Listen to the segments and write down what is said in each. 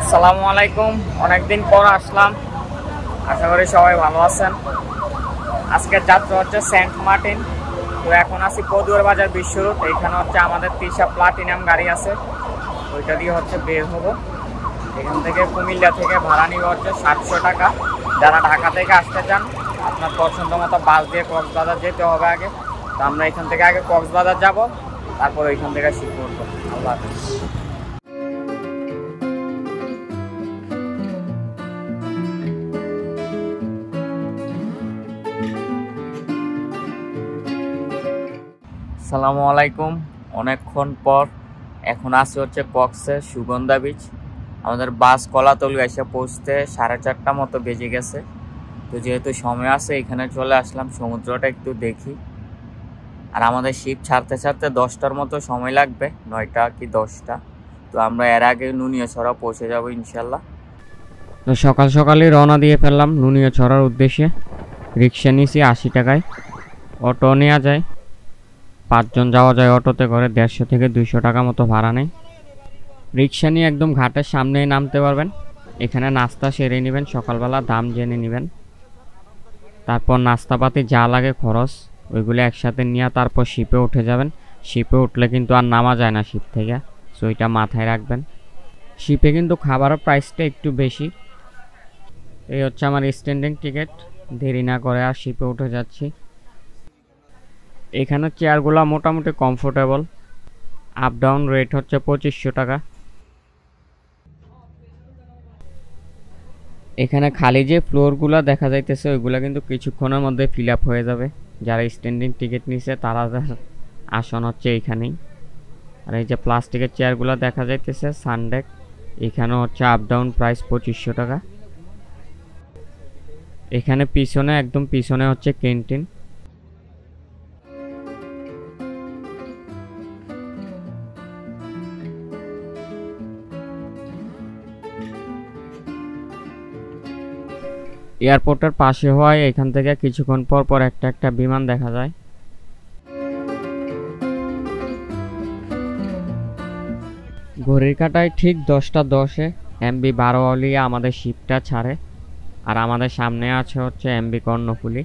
আসসালামু আলাইকুম, অনেকদিন পর আসলাম। আশা করি সবাই ভালো আছেন। আজকের যাত্রা হচ্ছে সেন্ট মার্টিন। তো এখন আছি পদুয়ার বাজার বিশ্ব রোড। এইখানে হচ্ছে আমাদের তৃষা প্লাটিনাম গাড়ি আছে, ওইটা দিয়ে হচ্ছে বের হবো। এখান থেকে কুমিল্লা থেকে ভাড়া নিবে হচ্ছে 700 টাকা। যারা ঢাকা থেকে আসতে চান আপনার পছন্দ মতো বাস দিয়ে কক্সবাজার যেতে হবে আগে। তো আমরা এখান থেকে আগে কক্সবাজার যাব, তারপর ওইখান থেকে শিখবো। আল্লাহ হাফেজ। আসসালামু আলাইকুম, অনেকক্ষণ পর এখন আসি হচ্ছে কক্সের সুগন্ধা বিচ। আমাদের বাস কলাতলি এসে পৌঁছতে 4:30 মতো বেজে গেছে। তো যেহেতু সময় আছে এখানে চলে আসলাম, সমুদ্রটা একটু দেখি। আর আমাদের শিপ ছাড়তে ছাড়তে 10টার মতো সময় লাগবে, 9টা কি 10টা। তো আমরা এর আগে নুনিয়াছড়া পৌঁছে যাব ইনশাল্লাহ। তো সকাল সকালই রওনা দিয়ে ফেললাম নুনিয়াছড়ার উদ্দেশ্যে। রিক্সা নিয়েছি 80 টাকায়, অটো নেওয়া যায়, 5 জন যাওয়া যায় অটোতে করে। 150 থেকে 200 টাকা মতো ভাড়া নেয়। রিক্সা নিয়ে একদম ঘাটের সামনেই নামতে পারবেন। এখানে নাস্তা সেরে নেবেন, সকালবেলা দাম জেনে নেবেন। তারপর নাস্তাপাতি যা লাগে খরচ ওইগুলো একসাথে নিয়ে তারপর শিপে উঠে যাবেন। শিপে উঠলে কিন্তু আর নামা যায় না শিপ থেকে, সো এটা মাথায় রাখবেন। শিপে কিন্তু খাবারের প্রাইসটা একটু বেশি। এই হচ্ছে আমার স্ট্যান্ডিং টিকিট। দেরি না করে আর শিপে উঠে যাচ্ছি। এখানে চেয়ারগুলো মোটামুটি কমফোর্টেবল। আপ ডাউন রেট হচ্ছে 2500 টাকা। এখানে খালি যে ফ্লোরগুলো দেখা যাইতেছে ওইগুলো কিন্তু কিছুক্ষণের মধ্যে ফিল আপ হয়ে যাবে। যারা স্ট্যান্ডিং টিকিট নিছে তারা আসন হচ্ছে এইখানেই। আর এই যে প্লাস্টিকের চেয়ারগুলো দেখা যাইতেছে সানডেক, এখানে হচ্ছে আপ ডাউন প্রাইস 2500 টাকা। এখানে পিছনে একদম পিছনে হচ্ছে ক্যান্টিন। এয়ারপোর্টের পাশে হওয়ায় এখান থেকে কিছুক্ষণ পর পর একটা বিমান দেখা যায়। ঘড়ির কাঁটায় ঠিক 10টা 10-এ MV বারোয়ালিয়া আমাদের শিপটা ছাড়ে। আর আমাদের সামনে আছে হচ্ছে MV কর্ণফুলী।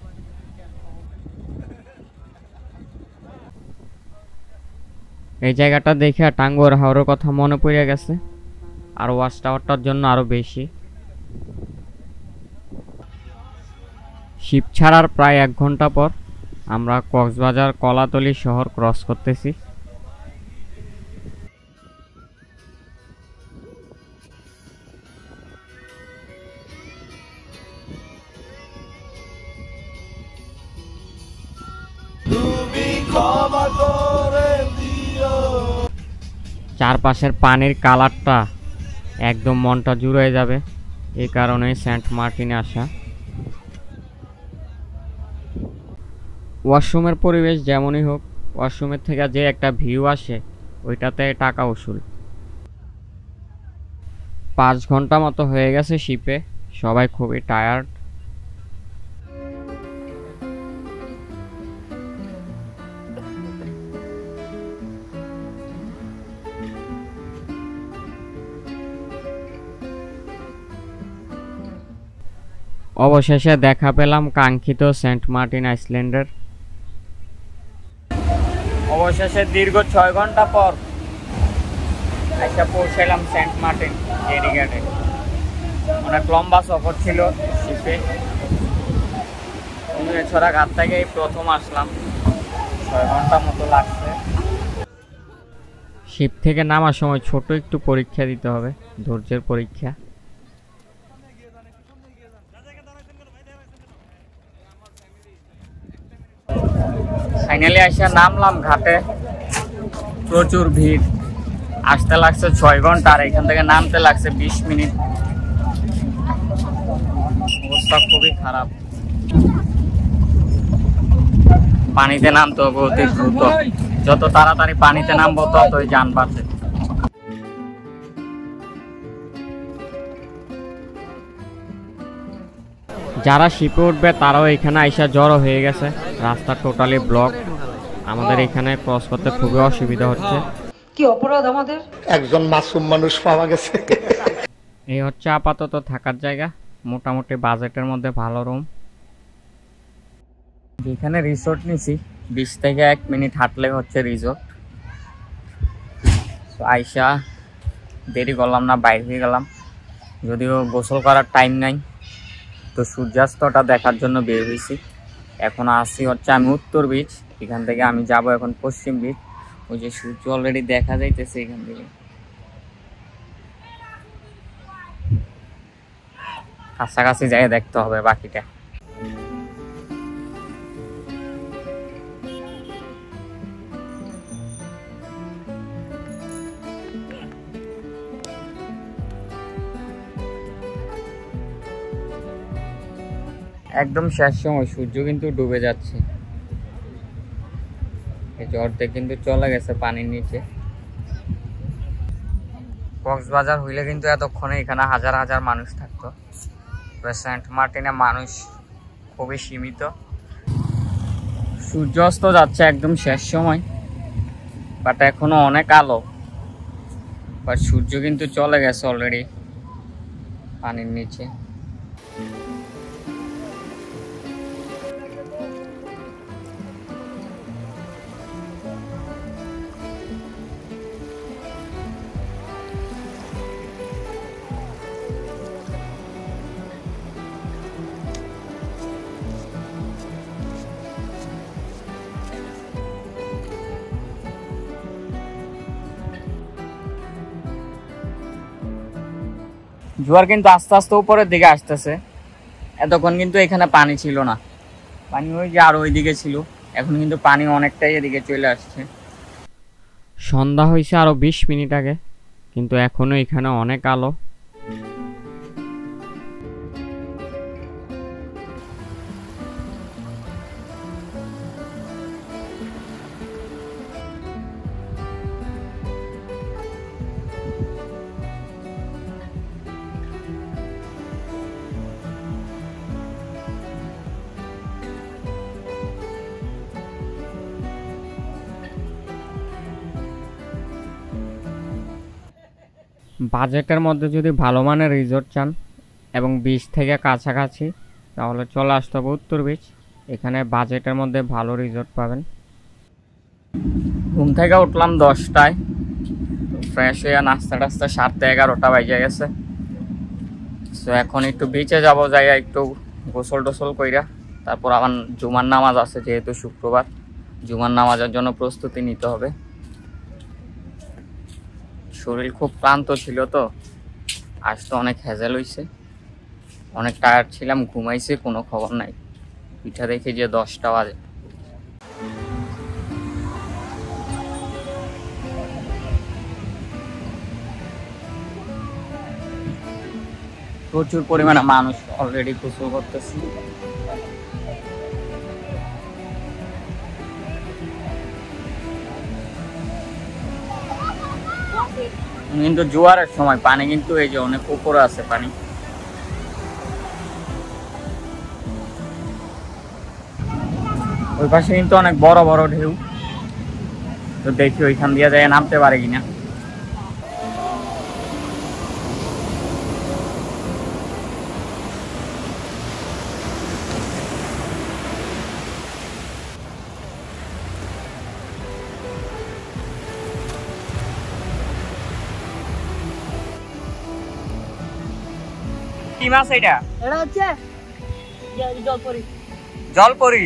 এই জায়গাটা দেখে টাঙ্গুয়ার হাওরের কথা মনে পড়ে গেছে, আর ওয়াচ টাওয়ারটার জন্য আরো বেশি। শিপ ছাড়ার প্রায় 1 ঘন্টা পর আমরা কক্সবাজার কলাতলি শহর ক্রস করতেছি। চারপাশের পানির কালারটা একদম মনটা জুড়ে যাবে, এই কারণে সেন্ট মার্টিনে আসা। ওয়াশরুমের পরিবেশ যেমনই হোক, ওয়াশরুমের থেকে যে একটা ভিউ আসে ওইটাতে টাকা উসুল। 5 ঘন্টা মতো হয়ে গেছে শিপে, সবাই খুবই টায়ার্ড। অবশেষে দেখা পেলাম কাঙ্ক্ষিত সেন্ট মার্টিন আইল্যান্ডের। অবশেষে দীর্ঘ 6 ঘন্টা পর এসে পৌঁছালাম সেন্ট মার্টিন ফেরিঘাটে। অনেক লম্বা সফর ছিল শিপে। নুনিয়াছড়া ঘাট থেকে এই প্রথম আসলাম, 6 ঘন্টা মতো লাগছে। শিপ থেকে নামার সময় ছোট একটু পরীক্ষা দিতে হবে, ধৈর্যের পরীক্ষা। ফাইনালি এসে নামলাম ঘাটে। প্রচুর ভিড়, আসতে লাগছে 6 ঘন্টা আর এখান থেকে নামতে লাগছে 20 মিনিট। অবস্থা খুবই খারাপ। পানিতে নামতে হবে অতি দ্রুত, যত তাড়াতাড়ি পানিতে নামবো ততই যান বাঁচে। যারা শিপে উঠবে তারাও এখানে আইসা জড়ো হয়ে গেছে। রাস্তা টোটালি ব্লক। আমাদের এখানে ক্রস করতে খুবই অসুবিধা হচ্ছে। কি অপরাধ আমাদের? একজন মাসুম মানুষ পাওয়া গেছে। এই হচ্ছে আপাতত থাকার জায়গা, মোটামুটি বাজেটের মধ্যে ভালো রুম। যেখানে রিসোর্ট নিছি 20 থেকে 1 মিনিট হাঁটলে হচ্ছে রিসোর্ট। আইসা দেরি করলাম না, বাইরে হয়ে গেলাম। যদিও গোসল করার টাইম নাই, তো সূর্যাস্তটা দেখার জন্য বের হয়েছি। এখন আসি হচ্ছে আমি উত্তর বিচ, এখান থেকে আমি যাব এখন পশ্চিম বিচ। ওই যে সূর্য অলরেডি দেখা যাইতেছে এখান থেকে, কাছাকাছি যাই দেখতে হবে বাকিটা। একদম শেষ সময়, সূর্য কিন্তু ডুবে যাচ্ছে। এই যে অর্ধেক কিন্তু চলে গেছে পানির নিচে। কক্সবাজার হইলে কিন্তু এতক্ষণে এখানে হাজার হাজার মানুষ থাকতো। সেন্ট মার্টিনে মানুষ খুবই সীমিত। সূর্য অস্ত যাচ্ছে একদম শেষ সময়, বাট এখনো অনেক আলো। বাট সূর্য কিন্তু চলে গেছে অলরেডি পানির নিচে। জোয়ার কিন্তু আস্তে আস্তে উপরের দিকে আসতেছে। এতক্ষণ কিন্তু এখানে পানি ছিল না, পানি ওই যে আর ওইদিকে ছিল। এখন কিন্তু পানি অনেকটাই এদিকে চলে আসছে। সন্ধ্যা হয়েছে আরো 20 মিনিট আগে, কিন্তু এখনো এখানে অনেক আলো। বাজেটের মধ্যে যদি ভালো মানের রিসোর্ট চান এবং বিচ থেকে কাছাকাছি, তাহলে চলে আসতে হবে উত্তর বিচ। এখানে বাজেটের মধ্যে ভালো রিসোর্ট পাবেন। ঘুম থেকে উঠলাম 10টায়, ফ্রেশ হয়ে নাস্তা টাস্তা 11:30 বাজে গেছে। তো এখন একটু বিচে যাব, যাই একটু গোসল টোসল কইরা তারপর আমার জুমার নামাজ আছে, যেহেতু শুক্রবার জুমার নামাজের জন্য প্রস্তুতি নিতে হবে। শরীর খুব ক্লান্ত ছিল, তো আজ তো অনেক হ্যাজেল হয়েছে, অনেক টায়ার্ড ছিলাম, ঘুমাইছি, কোনো খবর নাই। পিঠা দেখি যে 10টা বাজে। প্রচুর পরিমাণে মানুষ অলরেডি গোসল করতেছে। কিন্তু জোয়ারের সময় পানি কিন্তু এই যে অনেক উপরে আছে পানি। ওই পাশে কিন্তু অনেক বড় বড় ঢেউ, তো দেখি ওইখান দিয়ে যায় নামতে পারে কিনা। কি মাছ এটা? এটা হচ্ছে জলপরি। জলপরি।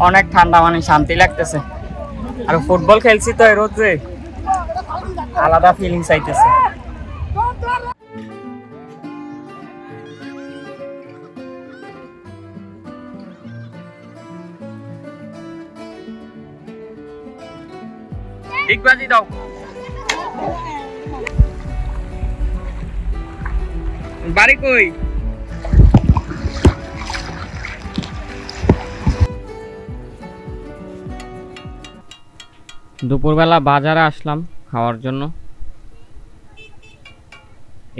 অনেক ঠান্ডা, মানে শান্তি লাগতেছে। আর ফুটবল খেলছি তো এই রোদে, আলাদা ফিলিংস আইতেছে। ঠিক বাজি দাও। বাড়ি কই? দুপুরবেলা বাজারে আসলাম খাওয়ার জন্য।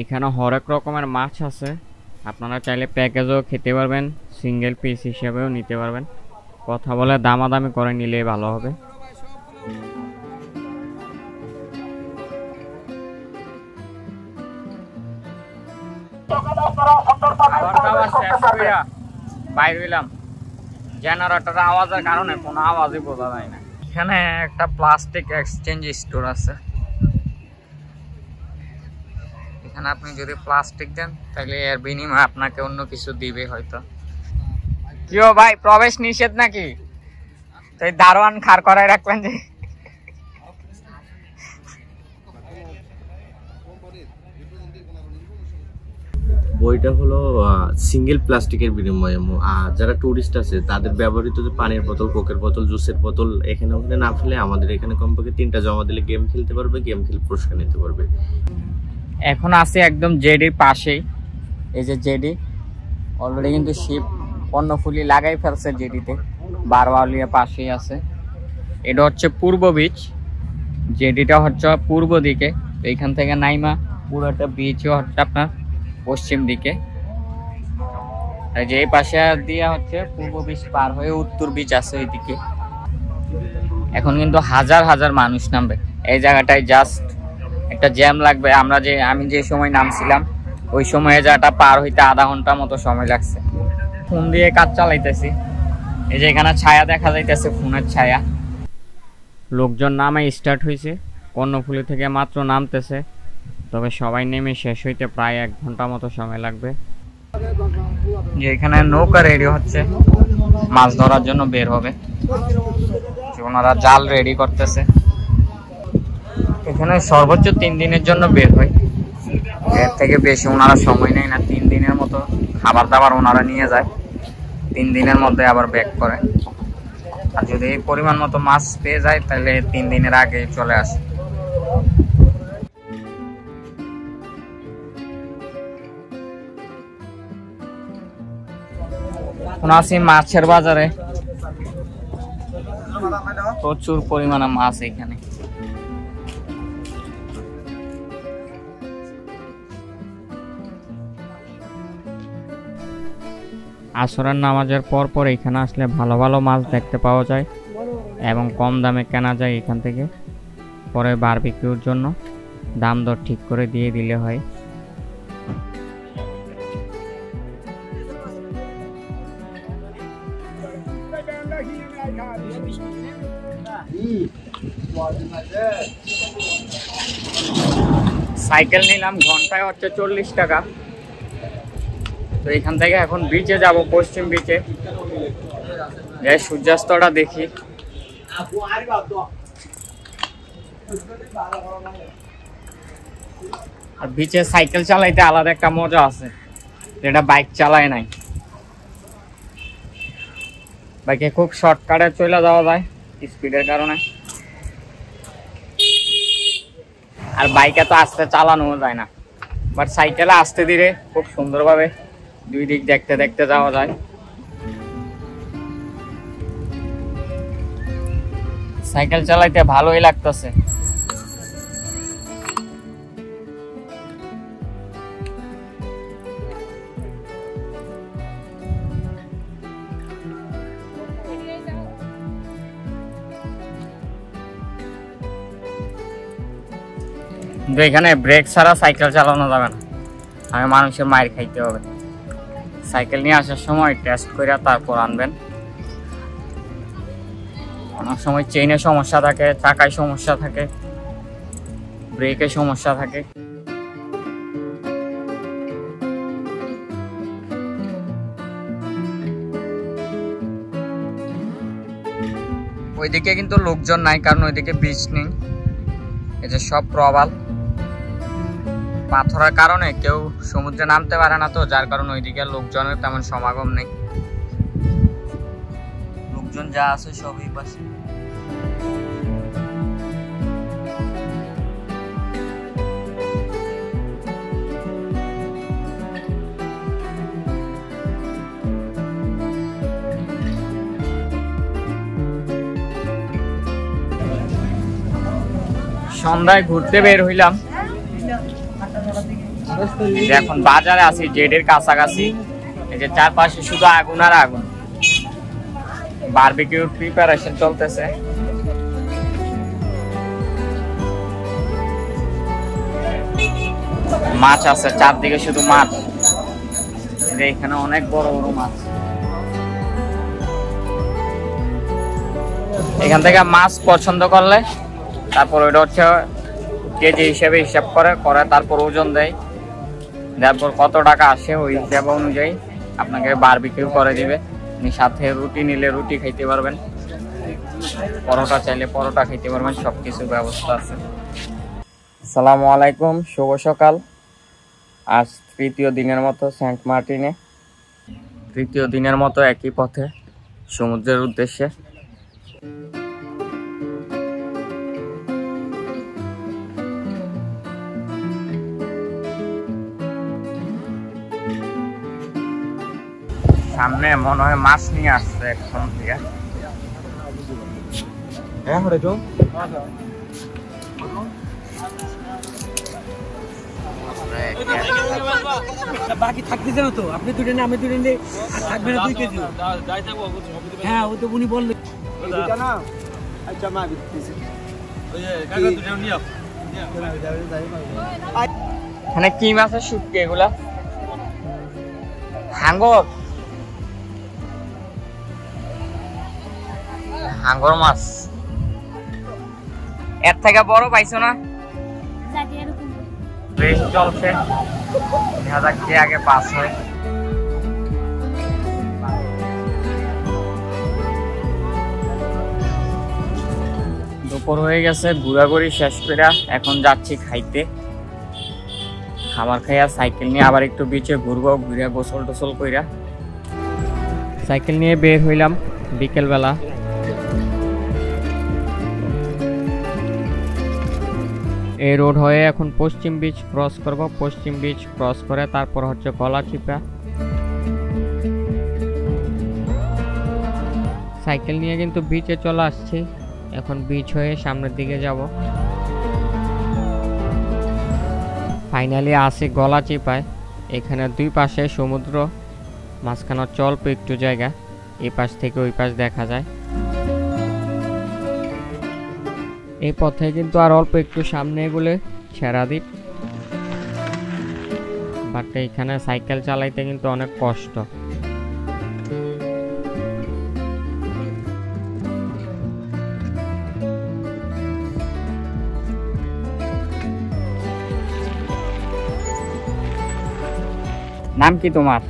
এখানে হরেক রকমের মাছ আছে, আপনারা চাইলে প্যাকেজও খেতে পারবেন, সিঙ্গেল পিস হিসেবেও নিতে পারবেন। কথা বলে দামাদামি করে নিলে ভালো হবে। বাইর হইলাম, জেনারেটরের আওয়াজের কারণে কোনো আওয়াজই বোঝা যায় না। এখানে একটা প্লাস্টিক এক্সচেঞ্জ স্টোর আছে, এখানে আপনি যদি প্লাস্টিক দেন তাহলে এর বিনিময়ে আপনাকে অন্য কিছু দিবে হয়তো। কিও ভাই, প্রবেশ নিষেধ নাকি? তো এই দারোয়ান খাড় করায় রাখলেন যে। বইটা হলো সিঙ্গেল প্লাস্টিকের বিনিময়ে, আর যারা টুরিস্ট আছে তাদের ব্যবহৃত যে পানির বোতল, কোকের বোতল, জুসের বোতল এখানে ওখানে না ফেলে আমাদের এখানে কমপক্ষে 3টা জমা দিলে গেম খেলতে পারবে, গেম খেলে পুরস্কার নিতে পারবে। এখন আছে একদম জেডির পাশেই, এই যে জেডি অলরেডি কিন্তু শিপ কর্ণফুলী লাগাই ফেলছে জেডিতে, বারওয়ালিয়া পাশেই আছে। এটা হচ্ছে পূর্ব বিচ, জেডিটা হচ্ছে পূর্ব দিকে, এইখান থেকে নাইমা পুরোটা বিচও হচ্ছে আপনার পশ্চিম দিকে। আর যে এই পাশে দিয়ে হচ্ছে পূর্ব বিচ পার হয়ে উত্তর বিচ আছে ওইদিকে। এখন কিন্তু হাজার হাজার মানুষ নামবে এই জায়গাটায়, জাস্ট একটা জ্যাম লাগবে। আমি যে সময় নামছিলাম ওই সময় এই জায়গাটা পার হইতে আধা ঘন্টা মতো সময় লাগছে। ফোন দিয়ে কাজ চালাইতেছি, এই যে এখানে ছায়া দেখা যাইতেছে, ফোনের ছায়া। লোকজন নামে স্টার্ট হয়েছে, কর্ণফুলী থেকে মাত্র নামতেছে, তবে সবাই নেমে শেষ হইতে প্রায় 1 ঘন্টা মতো সময় লাগবে। যে এখানে নৌকা রেডি হচ্ছে, মাছ ধরার জন্য বের হবে, ওনারা জাল রেডি করতেছে। এখানে সর্বোচ্চ 3 দিনের জন্য বের হয়, এর থেকে বেশি ওনারা সময় নেয় না। 3 দিনের মতো খাবার দাবার ওনারা নিয়ে যায়, 3 দিনের মধ্যে আবার ব্যাক করে। আর যদি এই পরিমাণ মতো মাছ পেয়ে যায় তাহলে 3 দিনের আগে চলে আসে। আছি মাছের বাজারে, প্রচুর পরিমাণে মাছ এখানে। আসরের নামাজের পর এখানে আসলে ভালো ভালো মাছ দেখতে পাওয়া যায় এবং কম দামে কেনা যায় এখান থেকে। পরে বারবিকিউর জন্য দাম দর ঠিক করে দিয়ে দিলে হয়। সাইকেল নিলাম, ঘন্টায় হচ্ছে 40 টাকা। তো এখান থেকে এখন বিচে যাব, পশ্চিম বিচে, যাই সূর্যাস্তটা দেখি। আর বিচে সাইকেল চালাইতে আলাদা একটা মজা আছে, যেটা বাইক চালায় নাই। বাইকে খুব শর্টকাটে চলে যাওয়া যায় স্পিডের কারণে, আর বাইকে তো আস্তে চালানো যায় না, বাট সাইকেলে আস্তে ধীরে খুব সুন্দরভাবে 2 দিক দেখতে দেখতে যাওয়া যায়। সাইকেল চালাইতে ভালোই লাগতেছে। কিন্তু এখানে ব্রেক ছাড়া সাইকেল চালানো যাবে না, আমি মানুষের মাইর খাইতে হবে। সাইকেল নিয়ে আসার সময় টেস্ট করে তারপর আনবেন। অনেক সময় চেইনে সমস্যা থাকে, চাকায় সমস্যা থাকে, ব্রেকে সমস্যা থাকে। ওইদিকে কিন্তু লোকজন নাই, কারণ ওইদিকে বিচ নেই, এই যে সব প্রবাল। পাথরের কারণে কেউ সমুদ্রে নামতে পারে না, তো যার কারণে ওইদিকে লোকজনের তেমন সমাগম নেই। লোকজন যা আছে সবই পাশে। সন্ধ্যায় ঘুরতে বের হইলাম, এখন বাজারে আছি, জেডের কাছাকাছি। এই যে চারপাশে শুধু আগুন আর আগুন, বারবিকিউর প্রিপারেশন চলতেছে। মাছ আছে চারদিকে, শুধু মাছ। যে এখানে অনেক বড় বড় মাছ। এখান থেকে মাছ পছন্দ করলে তারপর ওইটা হচ্ছে কেজি হিসেবে হিসাব করে তারপর ওজন দেয়, তারপর কত টাকা আসে ওই হিসাব অনুযায়ী আপনাকে বারবিকিউ করে দিবে। সাথে রুটি নিলে রুটি খাইতে পারবেন, পরোটা চাইলে পরোটা খাইতে পারবেন, সবকিছু ব্যবস্থা আছে। আসসালামু আলাইকুম, শুভ সকাল। আজ তৃতীয় দিনের মতো সেন্ট মার্টিনে, তৃতীয় দিনের মতো একই পথে সমুদ্রের উদ্দেশ্যে। সামনে মনে হয় মাছ নিয়ে আসছে এখন থেকে। বাকি থাকতেছে না তো, আপনি দুটো না আমি দুটো নিলে থাকবে না 2 কেজি। হ্যাঁ ও তো উনি বললেন এখানে কি মাছের শুটকি এগুলা? হাঙ্গর, হাঙ্গর মাছ। এর থেকে বড় পাইছো না? রেস চলছে, দেখা যাক কে আগে পাস হয়। দুপুর হয়ে গেছে, ঘোরাঘুরি শেষ করে এখন যাচ্ছি খাইতে। খাবার খাইয়া সাইকেল নিয়ে আবার একটু বিচে ঘুরবো, ঘুরে গোসল টোসল কইরা সাইকেল নিয়ে বের হইলাম বিকেলবেলা। এই রোড হয়ে এখন পশ্চিম বিচ ক্রস করব। পশ্চিম বিচ ক্রস করে তারপর হচ্ছে গলাচিপা। সাইকেল নিয়ে কিন্তু বিচে চলে আসছি, এখন বিচ হয়ে সামনের দিকে যাব। ফাইনালি আসি গলাচিপায়। এখানে দুই পাশে সমুদ্র, মাঝখানে হচ্ছে অল্প একটু জায়গা, এই পাশ থেকে ওই পাশ দেখা যায়। এই পথে কিন্তু আর অল্প একটু সামনে এগুলো ছেড়াদ্বীপ, বাট এখানে সাইকেল চালাইতে কিন্তু অনেক কষ্ট। নাম কি তোমার?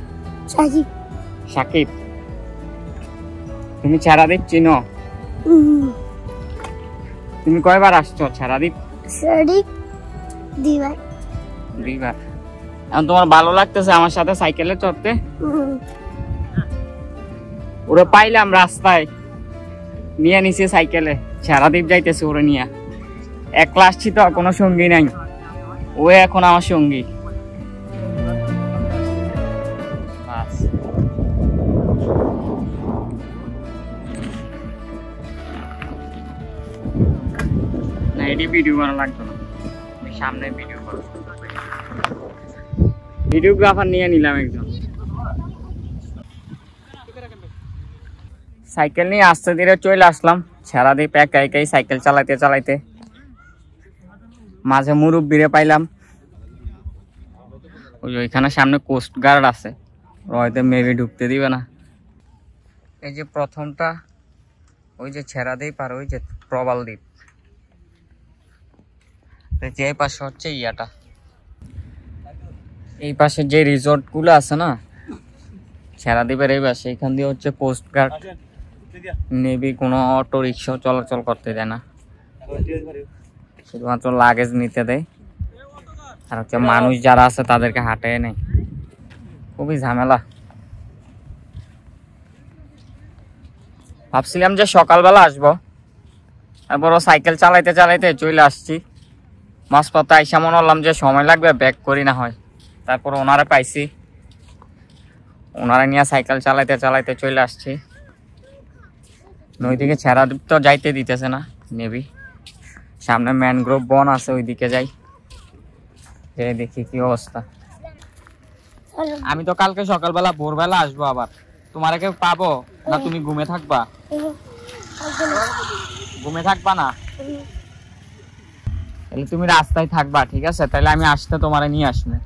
সাকিব। সাকিব, তুমি ছেড়াদ্বীপ চিনো? তুমি কয়বার আসছো ছেড়াদ্বীপ? দুইবার। এখন তোমার ভালো লাগতেছে আমার সাথে সাইকেলে চড়তে? ওরা পাইলাম রাস্তায়, নিয়ে নিছি সাইকেলে, ছেড়াদ্বীপ যাইতেছে ওরা নিয়ে। একলা আসছি তো, কোনো সঙ্গী নাই, ও এখন আমার সঙ্গী। ভিডিও করা লাগতো না, সামনে ভিডিও করো। ভিডিওগ্রাফার নিয়ে নিলাম একজন। সাইকেল নিয়ে আস্তে ধীরে চলে আসলাম ছেড়াদ্বীপ, একা একাই সাইকেল চালাইতে চালাইতে। মাঝে মুরব্বিরে পাইলাম, ওইখানে সামনে কোস্ট গার্ড আছে, হয়তো মেবি ঢুকতে দিবে না। এই যে প্রথমটা ওই যে ছেড়াদ্বীপ, আর ওই যে প্রবাল দ্বীপ। যে পাশে হচ্ছে ইয়াটা, এই পাশে যে রিসোর্ট গুলো আছে না ছেড়াদ্বীপের এই পাশে, এখান দিয়ে হচ্ছে কোস্ট গার্ড, নেভি, কোনো অটো রিক্সা চলাচল করতে দেয় না, শুধুমাত্র লাগেজ নিতে দেয়। আর হচ্ছে মানুষ যারা আছে তাদেরকে হাঁটায় নেয়, খুবই ঝামেলা। ভাবছিলাম যে সকালবেলা আসবো, তারপর সাইকেল চালাইতে চালাইতে চলে আসছি। মাঝপথে আইসা মনে হলাম যে সময় লাগবে, ব্যাক করি না হয়। তারপর ওনারা পাইছি, ওনারা নিয়ে সাইকেল চালাইতে চালাইতে চলে আসছি। ওইদিকে ছেড়াদ্বীপ তো যাইতে দিতেছে না নেভি, সামনে ম্যানগ্রোভ বন আছে, ওইদিকে যাই, দেখি কি অবস্থা। আমি তো কালকে সকালবেলা ভোরবেলা আসবো আবার। তোমার কেউ পাবো না? তুমি ঘুমে থাকবা? ঘুমে থাকবা না? তাহলে তুমি রাস্তায় থাকবা, ঠিক আছে? তাহলে আমি আসতে তোমারে নিয়ে আসবো।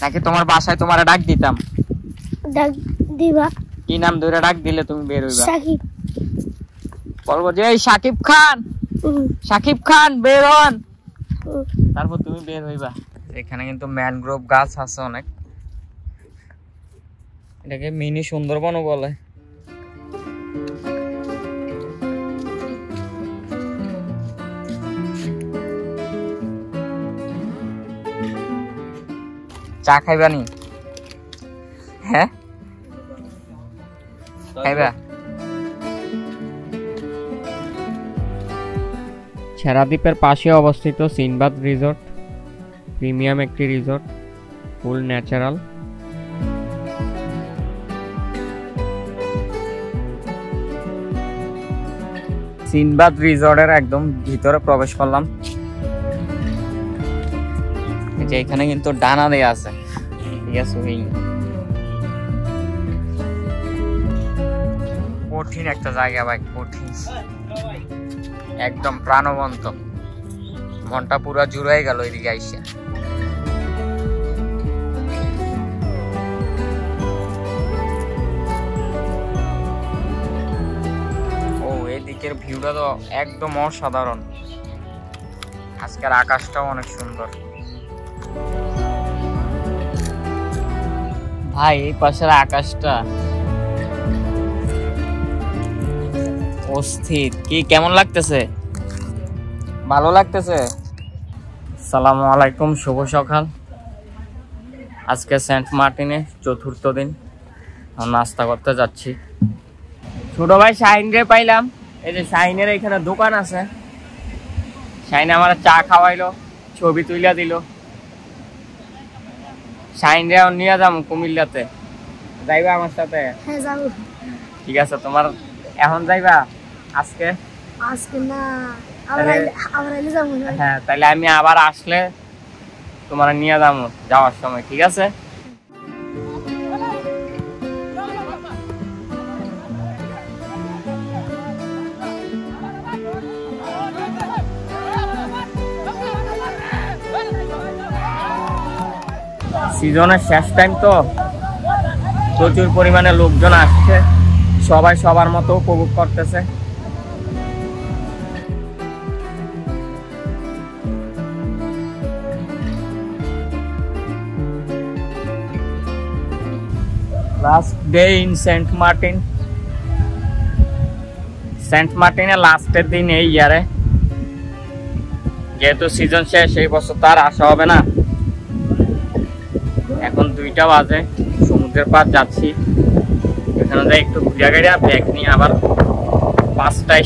নাকি তোমার বাসায় তোমারে ডাক দিতাম? ডাক দিবা। কি নাম ধরে ডাক দিলে তুমি বের হইবা? সাকিব। বলবো যে এই সাকিব খান, সাকিব খান বের হন, তারপর তুমি বের হইবা। এখানে কিন্তু ম্যানগ্রোভ গাছ আছে অনেক, এটাকে মিনি সুন্দরবনও বলে। চা খাইবানি? হ্যাঁ খাইবা? ছেড়া দ্বীপের পাশে অবস্থিত সিনবাদ রিসোর্ট প্রিমিয়াম একটি রিসোর্ট, ফুল ন্যাচারাল। সিনবাদ রিসোর্টের একদম ভিতরে প্রবেশ করলাম। যে এখানে কিন্তু ডানা দেয়া আছে, ঠিক আছে। কঠিন একটা জায়গা ভাই, কঠিন একদম প্রাণবন্ত, মনটা পুরা জুড়াই গেল এদিকে আইসা। ও এদিকের ভিউটা তো একদম অসাধারণ, আজকের আকাশটাও অনেক সুন্দর ভাই। এই পাশের আকাশটা অস্থির। কি কেমন লাগতেছে? ভালো লাগতেছে? আসসালামু আলাইকুম, শুভ সকাল। আজকে সেন্ট মার্টিনে চতুর্থ দিন, নাস্তা করতে যাচ্ছি। ছোট ভাই শাহিন রে পাইলাম, এই যে শাহিনের এখানে দোকান আছে। শাহিন আমার চা খাওয়াইলো, ছবি তুইলা দিল। শাহিন রে নিয়ে যাম কুমিল্লাতে, যাইবা আমার সাথে? হ্যাঁ যাবো। ঠিক আছে, তোমার এখন যাইবা আজকে? আজকে না, আমরা যাবো। হ্যাঁ, তাহলে আমি আবার আসলে তোমার নিয়ে যাবো যাওয়ার সময়, ঠিক আছে? সিজনের শেষ টাইম তো, প্রচুর পরিমাণে লোকজন আসছে, সবাই সবার মতো উপভোগ করতেছে। Last day in Saint Martin. সেন্ট মার্টিনের লাস্টের দিন এই ইয়ারে, যেহেতু সিজন শেষ, এই বছর তো আর আসা হবে না। এখন 2টা বাজে, সমুদ্রের পার যাচ্ছি। এখানে যাই একটু ঘুরিয়া গাড়িয়া ব্যাগ নিয়ে আবার 5টায়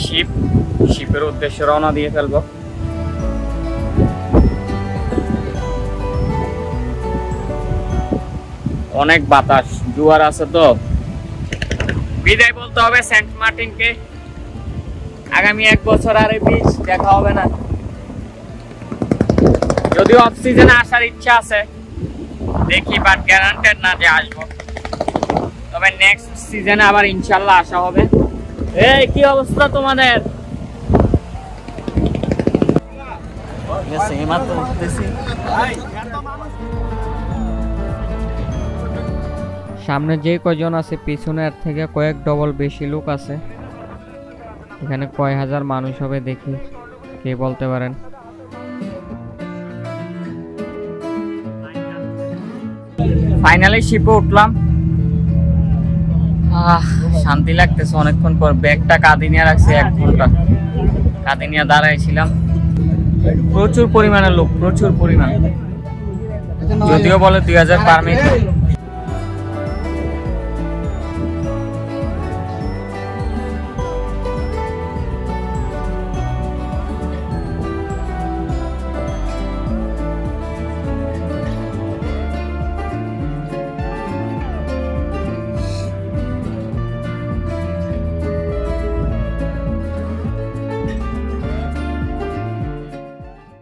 শিপের উদ্দেশ্যে রওনা দিয়ে ফেলবো। অনেক বাতাস, জোয়ার আছে তো। বিদায় বলতে হবে সেন্ট মার্টিনকে। আগামী 1 বছর আর এই বিচ দেখা হবে না। যদিও অফ সিজনে আসার ইচ্ছা আছে, দেখি, বাট গ্যারান্টেড না যে আসবো। তবে নেক্সট সিজনে আবার ইনশাল্লাহ আসা হবে। এই কি অবস্থা তোমাদের? সামনে যে কয়জন আছে, পিছনের থেকে কয়েক ডবল বেশি লোক আছে। এখানে কয় হাজার মানুষ হবে দেখি, কে বলতে পারেন? ফাইনালি শিপে উঠলাম। শান্তি লাগতেছে অনেকক্ষণ পর। ব্যাগটা কাঁধে নিয়ে রাখছি 1 ঘন্টা, কাঁধে নিয়ে দাঁড়াইছিলাম। প্রচুর পরিমাণে লোক, প্রচুর পরিমাণ। যদিও বলে 2000 পারমিট,